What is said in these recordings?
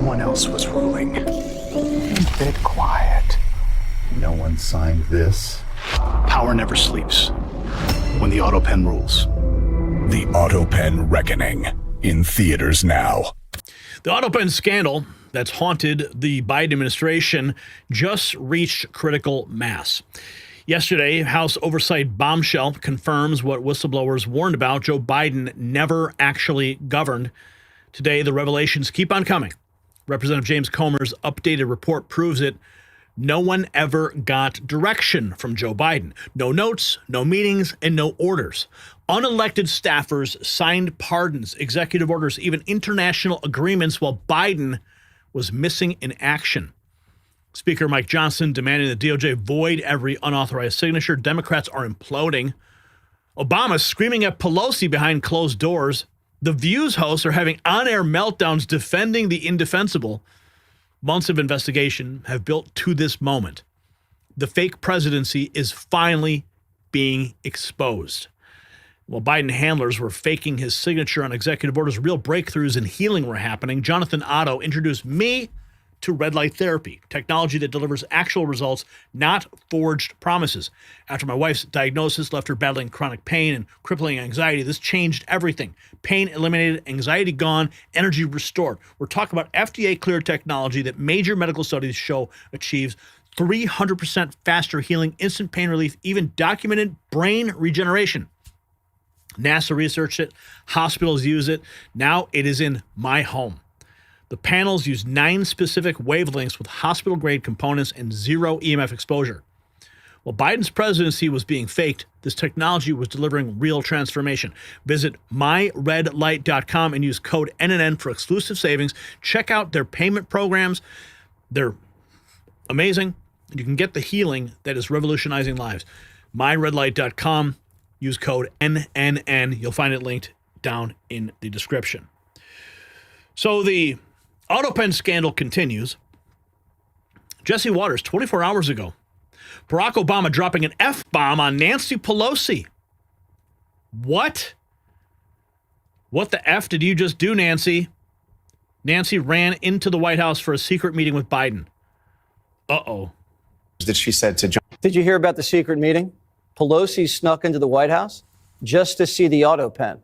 someone else was ruling. A bit quiet. No one signed this. Power never sleeps when the Autopen rules. The Autopen Reckoning, in theaters now. The Autopen scandal that's haunted the Biden administration just reached critical mass. Yesterday, House Oversight bombshell confirms what whistleblowers warned about. Joe Biden never actually governed. Today, the revelations keep on coming. Representative James Comer's updated report proves it. No one ever got direction from Joe Biden. No notes, no meetings, and no orders. Unelected staffers signed pardons, executive orders, even international agreements while Biden was missing in action. Speaker Mike Johnson demanding the DOJ void every unauthorized signature. Democrats are imploding. Obama screaming at Pelosi behind closed doors. The Views hosts are having on-air meltdowns defending the indefensible. Months of investigation have built to this moment. The fake presidency is finally being exposed. While Biden handlers were faking his signature on executive orders, real breakthroughs in healing were happening. Jonathan Otto introduced me to red light therapy, technology that delivers actual results, not forged promises. After my wife's diagnosis left her battling chronic pain and crippling anxiety, this changed everything. Pain eliminated, anxiety gone, energy restored. We're talking about FDA-cleared technology that major medical studies show achieves 300% faster healing, instant pain relief, even documented brain regeneration. NASA researched it. Hospitals use it. Now it is in my home. The panels use 9 specific wavelengths with hospital-grade components and 0 EMF exposure. While Biden's presidency was being faked, this technology was delivering real transformation. Visit myredlight.com and use code NNN for exclusive savings. Check out their payment programs. They're amazing. You can get the healing that is revolutionizing lives. myredlight.com. Use code NNN. You'll find it linked down in the description. So the Autopen scandal continues. Jesse Waters, 24 hours ago. Barack Obama dropping an F-bomb on Nancy Pelosi. What? What the F did you just do, Nancy? Nancy ran into the White House for a secret meeting with Biden. Uh-oh. That she said to John. Did you hear about the secret meeting? Pelosi snuck into the White House just to see the Autopen.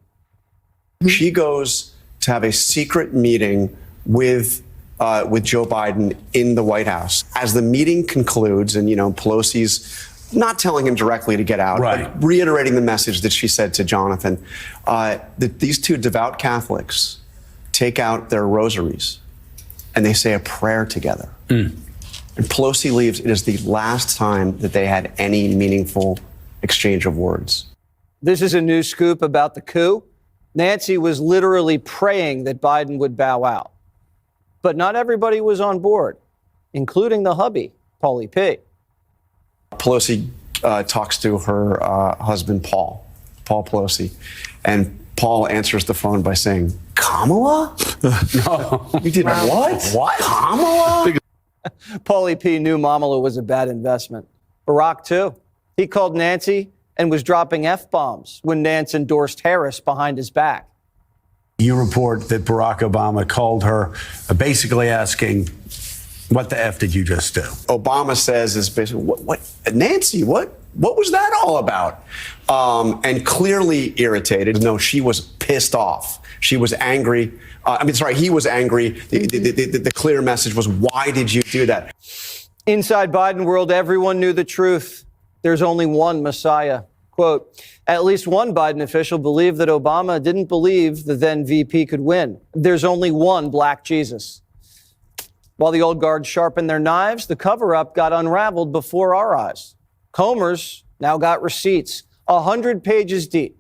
She goes to have a secret meeting with Joe Biden in the White House. As the meeting concludes, and, Pelosi's not telling him directly to get out, but reiterating the message that she said to Jonathan, that these two devout Catholics take out their rosaries and they say a prayer together. And Pelosi leaves. It is the last time that they had any meaningful exchange of words. This is a new scoop about the coup. Nancy was literally praying that Biden would bow out. But not everybody was on board, including the hubby, Paulie P. Pelosi talks to her husband, Paul Pelosi, and Paul answers the phone by saying, Kamala? No. You did what? What? Kamala? Paulie P. knew Kamala was a bad investment. Barack, too. He called Nancy and was dropping F-bombs when Nance endorsed Harris behind his back. You report that Barack Obama called her basically asking, what the F did you just do? Obama says is basically, what Nancy, what was that all about? And clearly irritated. No, she was pissed off. She was angry. He was angry. The clear message was, why did you do that? Inside Biden world, everyone knew the truth. There's only one Messiah. Quote, at least one Biden official believed that Obama didn't believe the then VP could win. There's only one Black Jesus. While the old guard sharpened their knives, the cover-up got unraveled before our eyes. Comer's now got receipts, 100 pages deep.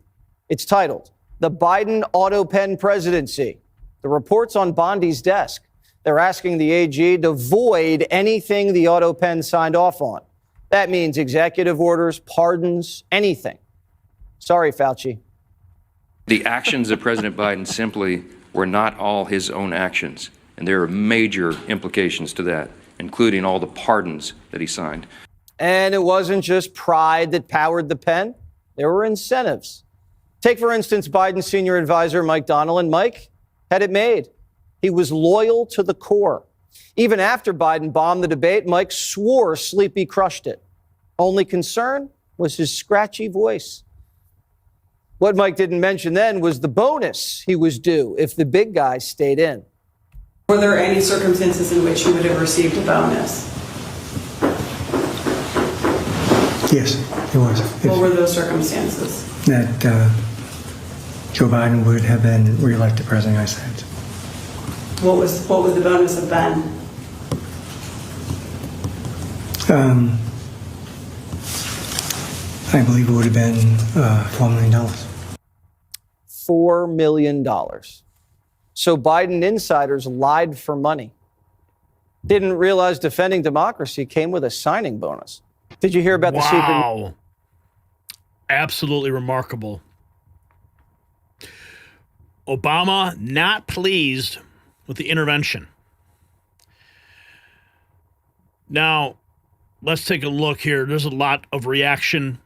It's titled, The Biden Autopen Presidency. The report's on Bondi's desk. They're asking the AG to void anything the Autopen signed off on. That means executive orders, pardons, anything. Sorry, Fauci. The actions of President Biden simply were not all his own actions. And there are major implications to that, including all the pardons that he signed. And it wasn't just pride that powered the pen. There were incentives. Take, for instance, Biden's senior advisor, Mike Donilon. Mike had it made. He was loyal to the core. Even after Biden bombed the debate, Mike swore Sleepy crushed it. Only concern was his scratchy voice. What Mike didn't mention then was the bonus he was due if the big guy stayed in. Were there any circumstances in which you would have received a bonus? Yes, there was. What were those circumstances? That Joe Biden would have been reelected president of the United States. What was the bonus have been? I believe it would have been $4 million. $4 million. So Biden insiders lied for money. Didn't realize defending democracy came with a signing bonus. Did you hear about the secret? Wow. Absolutely remarkable. Obama not pleased with the intervention. Now, let's take a look here. There's a lot of reaction.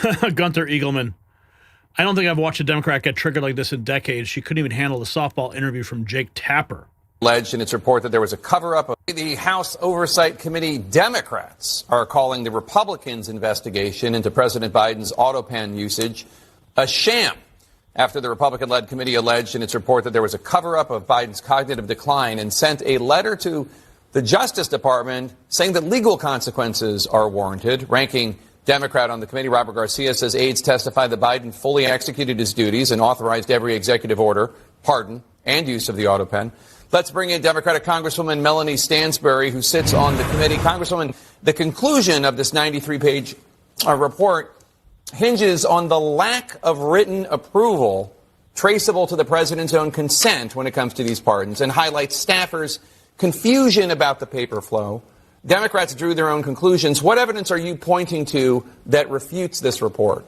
Gunther Eagleman. I don't think I've watched a Democrat get triggered like this in decades. She couldn't even handle the softball interview from Jake Tapper. Alleged in its report that there was a cover-up of the House Oversight Committee. Democrats are calling the Republicans' investigation into President Biden's Autopen usage a sham after the Republican-led committee alleged in its report that there was a cover-up of Biden's cognitive decline and sent a letter to the Justice Department saying that legal consequences are warranted. Ranking Democrat on the committee, Robert Garcia, says aides testified that Biden fully executed his duties and authorized every executive order, pardon, and use of the Autopen. Let's bring in Democratic Congresswoman Melanie Stansbury, who sits on the committee. Congresswoman, the conclusion of this 93-page report hinges on the lack of written approval traceable to the president's own consent when it comes to these pardons and highlights staffers' confusion about the paper flow. Democrats drew their own conclusions. What evidence are you pointing to that refutes this report?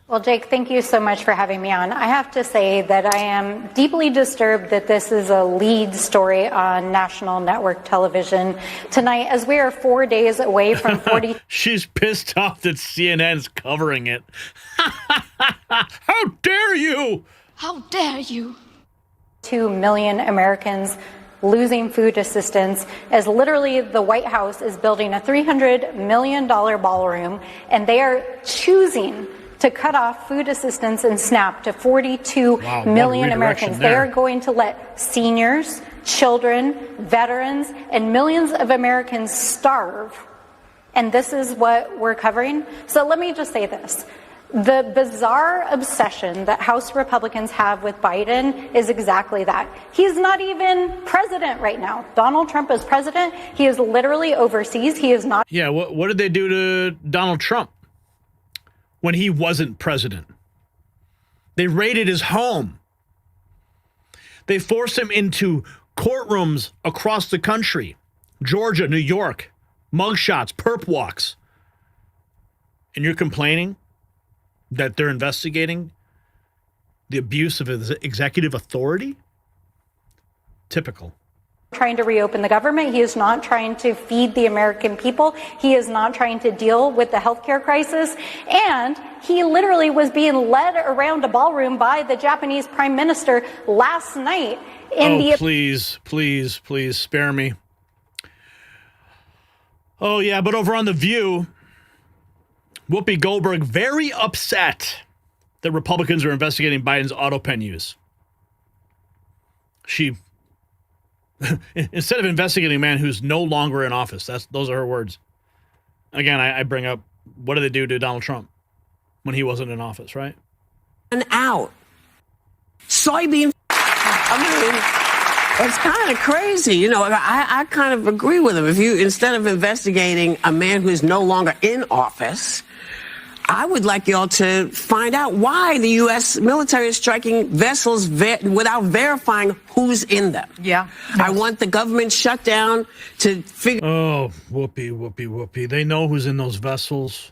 Well, Jake, thank you so much for having me on. I have to say that I am deeply disturbed that this is a lead story on national network television tonight, as we are 4 days away from 40. She's pissed off that CNN's covering it. How dare you? How dare you? 2 million Americans losing food assistance, as literally the White House is building a $300 million ballroom, and they are choosing to cut off food assistance and SNAP to 42 million Americans. They are going to let seniors, children, veterans, and millions of Americans starve. And this is what we're covering. So let me just say this. The bizarre obsession that House Republicans have with Biden is exactly that. He's not even president right now. Donald Trump is president. He is literally overseas. He is not. Yeah, what did they do to Donald Trump when he wasn't president? They raided his home. They forced him into courtrooms across the country. Georgia, New York, mugshots, perp walks. And you're complaining that they're investigating the abuse of his executive authority? Typical. Trying to reopen the government. He is not trying to feed the American people. He is not trying to deal with the healthcare crisis. And he literally was being led around a ballroom by the Japanese prime minister last night. Please spare me. Oh, yeah, but over on The View, Whoopi Goldberg very upset that Republicans are investigating Biden's Autopen use. She, instead of investigating a man who's no longer in office, those are her words. Again, I bring up, what did they do to Donald Trump when he wasn't in office, right? And out. Soybean. I mean, it's kind of crazy. You know, I kind of agree with him. If you, instead of investigating a man who is no longer in office, I would like y'all to find out why the U.S. military is striking vessels without verifying who's in them. Yeah. I want the government shut down to figure. Oh, whoopee. They know who's in those vessels.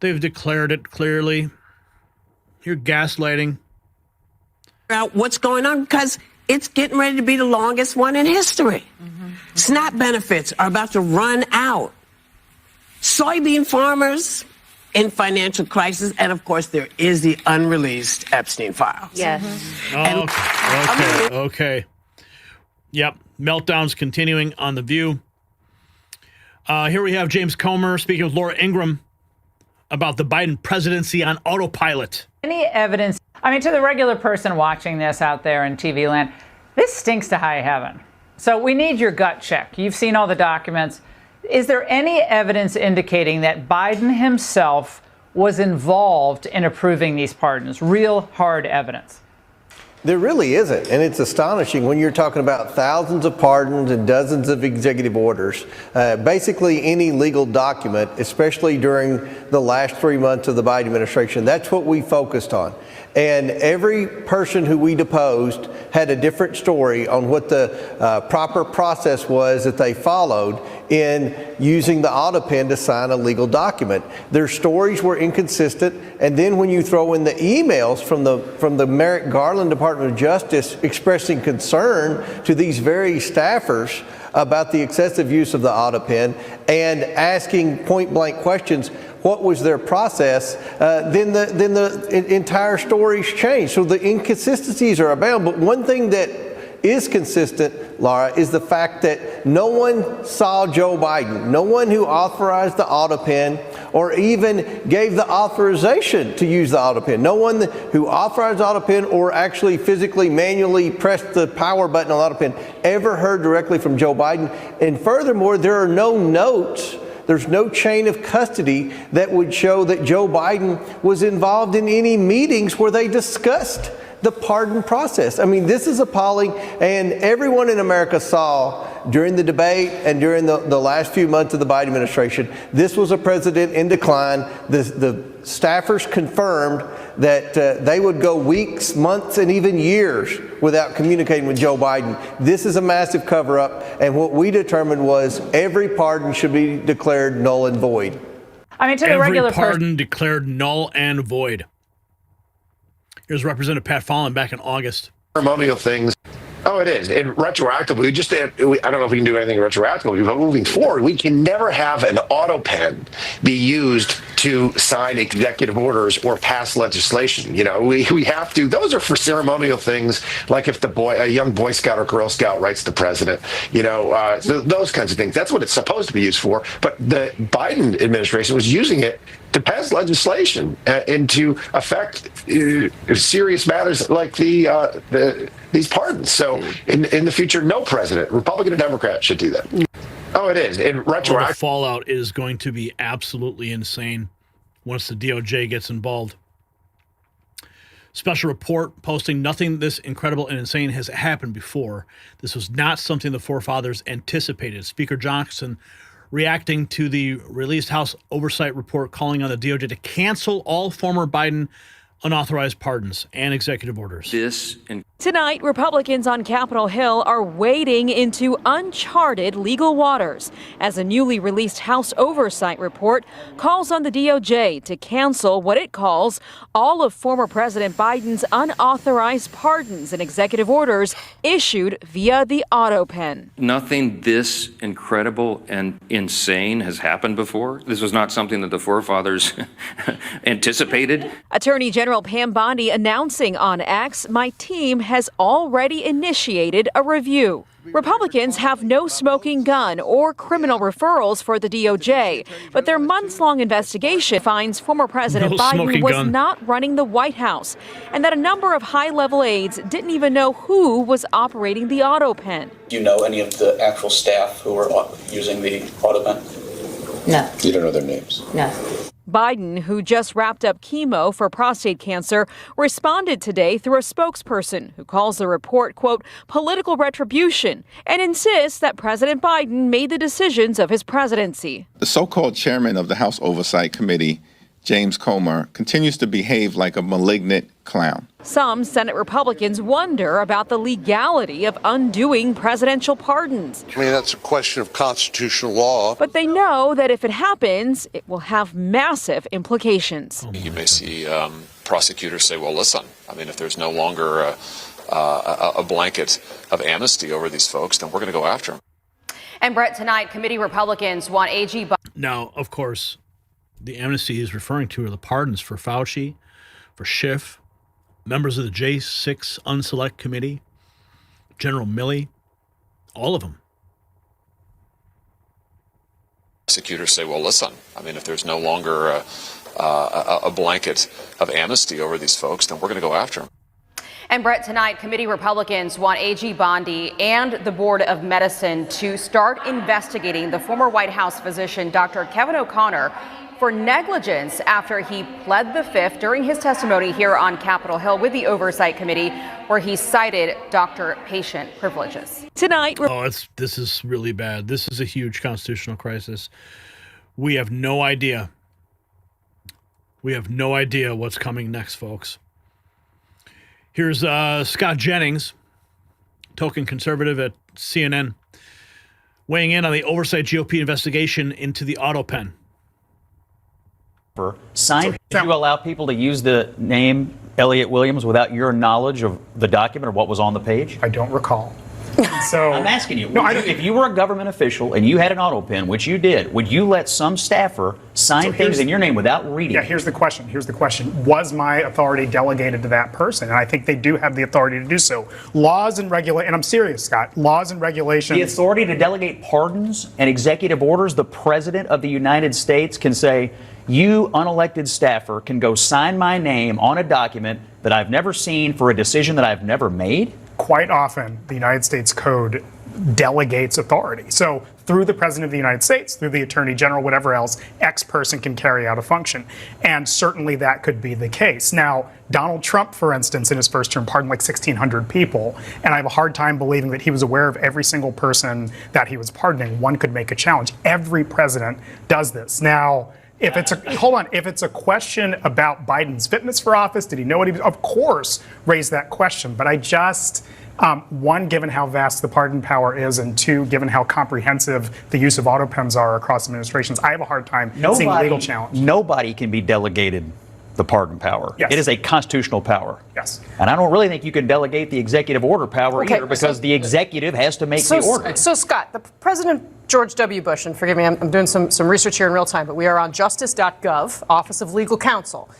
They've declared it clearly. You're gaslighting. Out what's going on, because it's getting ready to be the longest one in history. SNAP benefits are about to run out. Soybean farmers in financial crisis. And of course, there is the unreleased Epstein files. Yes. Okay. Yep. Meltdowns continuing on The View. Here we have James Comer speaking with Laura Ingraham about the Biden presidency on autopilot. Any evidence? I mean, to the regular person watching this out there in TV land, this stinks to high heaven. So we need your gut check. You've seen all the documents. Is there any evidence indicating that Biden himself was involved in approving these pardons? Real hard evidence? There really isn't, and it's astonishing when you're talking about thousands of pardons and dozens of executive orders. Basically, any legal document, especially during the last 3 months of the Biden administration, that's what we focused on. And every person who we deposed had a different story on what the proper process was that they followed in using the Autopen to sign a legal document. Their stories were inconsistent, and then when you throw in the emails from the Merrick Garland Department of Justice expressing concern to these very staffers about the excessive use of the Autopen and asking point-blank questions, what was their process, then the entire story's changed. So the inconsistencies are abound. But one thing that is consistent, Laura, is the fact that no one saw Joe Biden, no one who authorized the Autopen or even gave the authorization to use the Autopen, no one who authorized the Autopen or actually physically manually pressed the power button on the Autopen ever heard directly from Joe Biden. And furthermore, there are no notes. There's no chain of custody that would show that Joe Biden was involved in any meetings where they discussed the pardon process. I mean, this is appalling, and everyone in America saw during the debate and during the last few months of the Biden administration, this was a president in decline. The staffers confirmed that they would go weeks, months, and even years without communicating with Joe Biden. This is a massive cover-up, and what we determined was every pardon should be declared null and void. I mean, to the regular every pardon declared null and void. Here's Representative Pat Fallon back in August. Ceremonial things. Oh, it is. And retroactively, I don't know if we can do anything retroactively, but moving forward, we can never have an Autopen be used to sign executive orders or pass legislation. You know, we have to. Those are for ceremonial things, like if a young Boy Scout or Girl Scout writes the president. You know, those kinds of things. That's what it's supposed to be used for. But the Biden administration was using it to pass legislation and to affect serious matters like these pardons. So in the future, no president, Republican or Democrat, should do that. Oh, it is. And the fallout is going to be absolutely insane once the DOJ gets involved. Special report posting nothing this incredible and insane has happened before. This was not something the forefathers anticipated. Speaker Johnson reacting to the released House Oversight report calling on the DOJ to cancel all former Biden unauthorized pardons and executive orders. Tonight, Republicans on Capitol Hill are wading into uncharted legal waters as a newly released House Oversight report calls on the DOJ to cancel what it calls all of former President Biden's unauthorized pardons and executive orders issued via the Autopen. Nothing this incredible and insane has happened before. This was not something that the forefathers anticipated. Attorney General Pam Bondi announcing on X, "My team has already initiated a review." Republicans have no smoking gun or criminal referrals for the DOJ, but their months-long investigation finds former President Biden was not running the White House and that a number of high-level aides didn't even know who was operating the Autopen. Do you know any of the actual staff who were using the Autopen? No. You don't know their names? No. Biden, who just wrapped up chemo for prostate cancer, responded today through a spokesperson who calls the report, quote, political retribution, and insists that President Biden made the decisions of his presidency. The so-called chairman of the House Oversight Committee, James Comer, continues to behave like a malignant clown. Some Senate Republicans wonder about the legality of undoing presidential pardons. I mean, that's a question of constitutional law. But they know that if it happens, it will have massive implications. You may see prosecutors say, well, listen, I mean, if there's no longer a blanket of amnesty over these folks, then we're going to go after them. And Brett, tonight, committee Republicans want AG Biden. Now, of course, the amnesty he's referring to are the pardons for Fauci, for Schiff, members of the J6 Unselect Committee, General Milley, all of them. Prosecutors say, well, listen, I mean, if there's no longer a blanket of amnesty over these folks, then we're going to go after them. And Brett, tonight, committee Republicans want AG Bondi and the Board of Medicine to start investigating the former White House physician, Dr. Kevin O'Connor, for negligence after he pled the fifth during his testimony here on Capitol Hill with the Oversight Committee, where he cited doctor-patient privileges. Tonight, this is really bad. This is a huge constitutional crisis. We have no idea. We have no idea what's coming next, folks. Here's Scott Jennings, token conservative at CNN, weighing in on the Oversight GOP investigation into the Autopen. Did you allow people to use the name Elliott Williams without your knowledge of the document or what was on the page? I don't recall. So I'm asking you, if you were a government official and you had an Autopen, which you did, would you let some staffer sign things in your name without reading? Yeah, here's the question. Was my authority delegated to that person? And I think they do have the authority to do so. Laws and regulations, and I'm serious, Scott, laws and regulations. The authority to delegate pardons and executive orders, the President of the United States can say, you unelected staffer can go sign my name on a document that I've never seen for a decision that I've never made? Quite often, the United States Code delegates authority. So through the President of the United States, through the Attorney General, whatever else, X person can carry out a function. And certainly that could be the case. Now, Donald Trump, for instance, in his first term, pardoned like 1,600 people. And I have a hard time believing that he was aware of every single person that he was pardoning. One could make a challenge. Every president does this. Now, if it's a question about Biden's fitness for office, did he know what he was? Of course, raise that question. But I just, one, given how vast the pardon power is, and two, given how comprehensive the use of autopens are across administrations, I have a hard time seeing a legal challenge. Nobody can be delegated the pardon power. Yes. It is a constitutional power. Yes. And I don't really think you can delegate the executive order power either, because the executive has to make the order. So, Scott, the President George W. Bush, and forgive me, I'm doing some research here in real time, but we are on justice.gov, Office of Legal Counsel.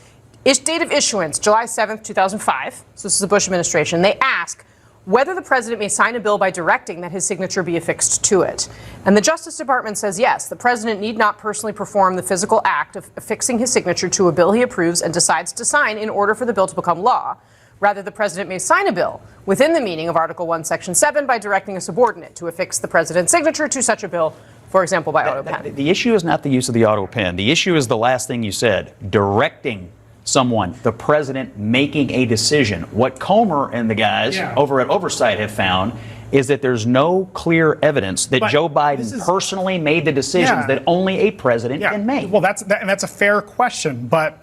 Date of issuance, July 7th, 2005. So this is the Bush administration. They ask whether the president may sign a bill by directing that his signature be affixed to it. And the Justice Department says yes, the president need not personally perform the physical act of affixing his signature to a bill he approves and decides to sign in order for the bill to become law. Rather, the president may sign a bill within the meaning of Article 1, Section 7 by directing a subordinate to affix the president's signature to such a bill, for example, by autopen. The issue is not the use of the autopen. The issue is the last thing you said, directing someone, the president making a decision. What Comer and the guys over at Oversight have found is that there's no clear evidence that Joe Biden personally made the decisions that only a president can make. Well, that's a fair question, but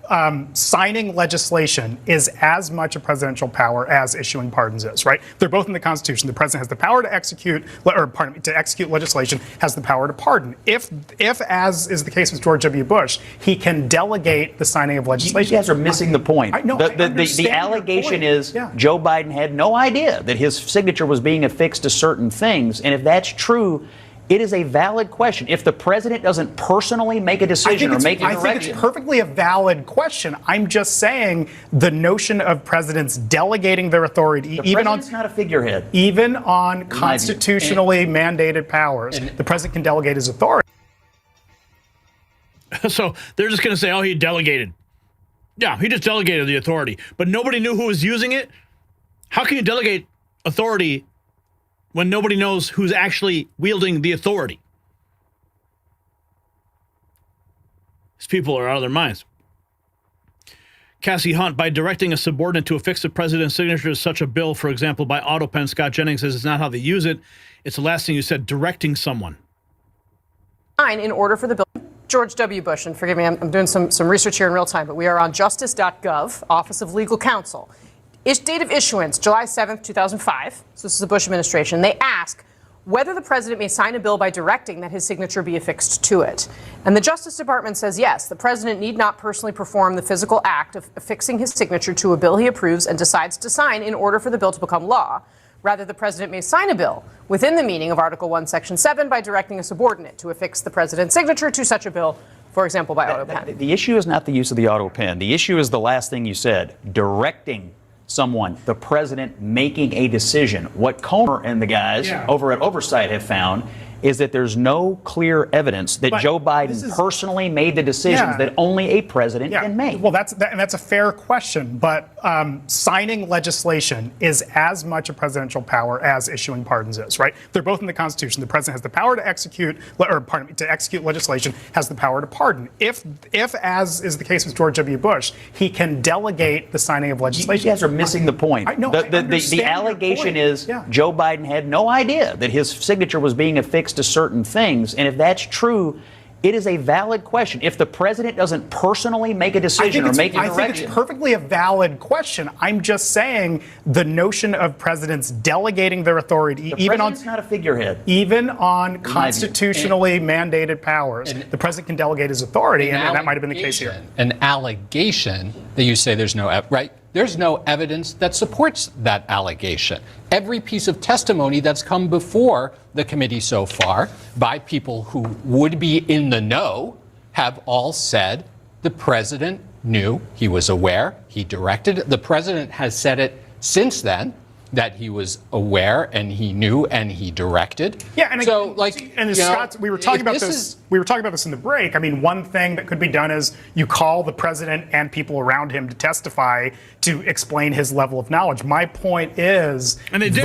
signing legislation is as much a presidential power as issuing pardons is, right? They're both in the Constitution. The president has the power to execute, to execute legislation, has the power to pardon. If, as is the case with George W. Bush, he can delegate the signing of legislation. You guys are missing the point. The allegation is Joe Biden had no idea that his signature was being affixed to certain things, and if that's true, it is a valid question. If the president doesn't personally make a decision or make a direction, I think it's perfectly a valid question. I'm just saying the notion of presidents delegating their authority, president's not a figurehead, even on constitutionally mandated powers, the president can delegate his authority. So they're just going to say, "Oh, he delegated." Yeah, he just delegated the authority, but nobody knew who was using it. How can you delegate authority when nobody knows who's actually wielding the authority? These people are out of their minds. Cassie Hunt, by directing a subordinate to affix the president's signature to such a bill, for example, by autopen, Scott Jennings says it's not how they use it. It's the last thing you said, directing someone. In order for the bill. George W. Bush, and forgive me, I'm doing some research here in real time, but we are on justice.gov, Office of Legal Counsel. Date of issuance, July 7th, 2005. So this is the Bush administration. They ask whether the president may sign a bill by directing that his signature be affixed to it. And the Justice Department says yes, the president need not personally perform the physical act of affixing his signature to a bill he approves and decides to sign in order for the bill to become law. Rather, the president may sign a bill within the meaning of Article 1, Section 7 by directing a subordinate to affix the president's signature to such a bill, for example, by Autopen. The issue is not the use of the Autopen. The issue is the last thing you said, directing someone, the president making a decision. What Comer and the guys over at Oversight have found is that there's no clear evidence that Joe Biden personally made the decisions that only a president can make. Well, that's a fair question, but signing legislation is as much a presidential power as issuing pardons is, right? They're both in the Constitution. The president has the power to execute, to execute legislation, has the power to pardon. If, as is the case with George W. Bush, he can delegate the signing of legislation. You guys are missing the point. The allegation is Joe Biden had no idea that his signature was being affixed to certain things, and if that's true, it is a valid question. If the president doesn't personally make a decision or make a direction, I think it's perfectly a valid question. I'm just saying the notion of presidents delegating their authority, even on not a figurehead, even on constitutionally mandated powers, the president can delegate his authority, and that might have been the case here. An allegation that you say there's no right. There's no evidence that supports that allegation. Every piece of testimony that's come before the committee so far by people who would be in the know have all said the president knew, he was aware, he directed. The president has said it since then that he was aware and he knew and he directed. Yeah, and so Scott, we were talking about this. We were talking about this in the break. I mean, one thing that could be done is you call the president and people around him to testify to explain his level of knowledge. My point is, and they did.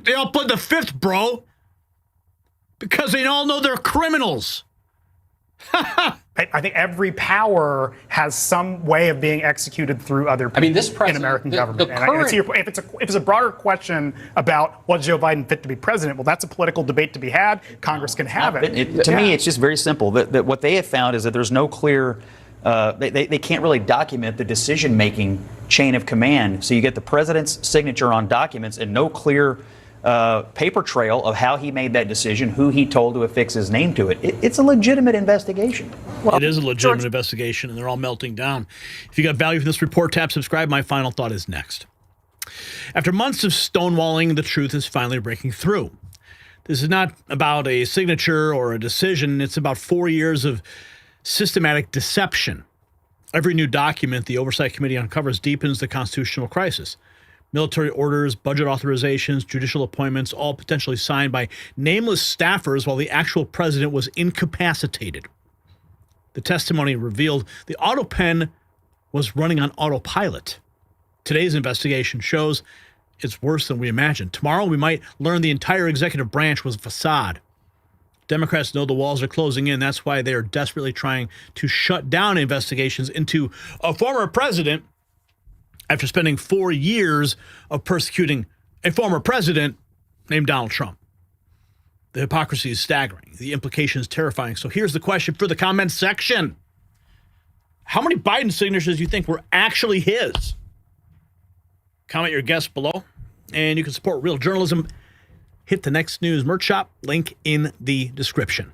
They all pled the fifth, bro, because they all know they're criminals. I think every power has some way of being executed through other people in American government. If it's a broader question about what Joe Biden fit to be president, well, that's a political debate to be had. Congress can have it. To me, it's just very simple. That what they have found is that there's no clear. They can't really document the decision-making chain of command. So you get the president's signature on documents and no clear paper trail of how he made that decision, who he told to affix his name to it. It's a legitimate investigation. Well, it is a legitimate investigation, and they're all melting down. If you got value from this report, tap subscribe. My final thought is next. After months of stonewalling, the truth is finally breaking through. This is not about a signature or a decision. It's about 4 years of systematic deception. Every new document the Oversight Committee uncovers deepens the constitutional crisis. Military orders, budget authorizations, judicial appointments, all potentially signed by nameless staffers while the actual president was incapacitated. The testimony revealed the Autopen was running on autopilot. Today's investigation shows it's worse than we imagined. Tomorrow we might learn the entire executive branch was a facade. Democrats know the walls are closing in. That's why they are desperately trying to shut down investigations into a former president after spending 4 years of persecuting a former president named Donald Trump. The hypocrisy is staggering. The implication is terrifying. So here's the question for the comments section. How many Biden signatures do you think were actually his? Comment your guess below. And you can support real journalism. Hit the Next News merch shop. Link in the description.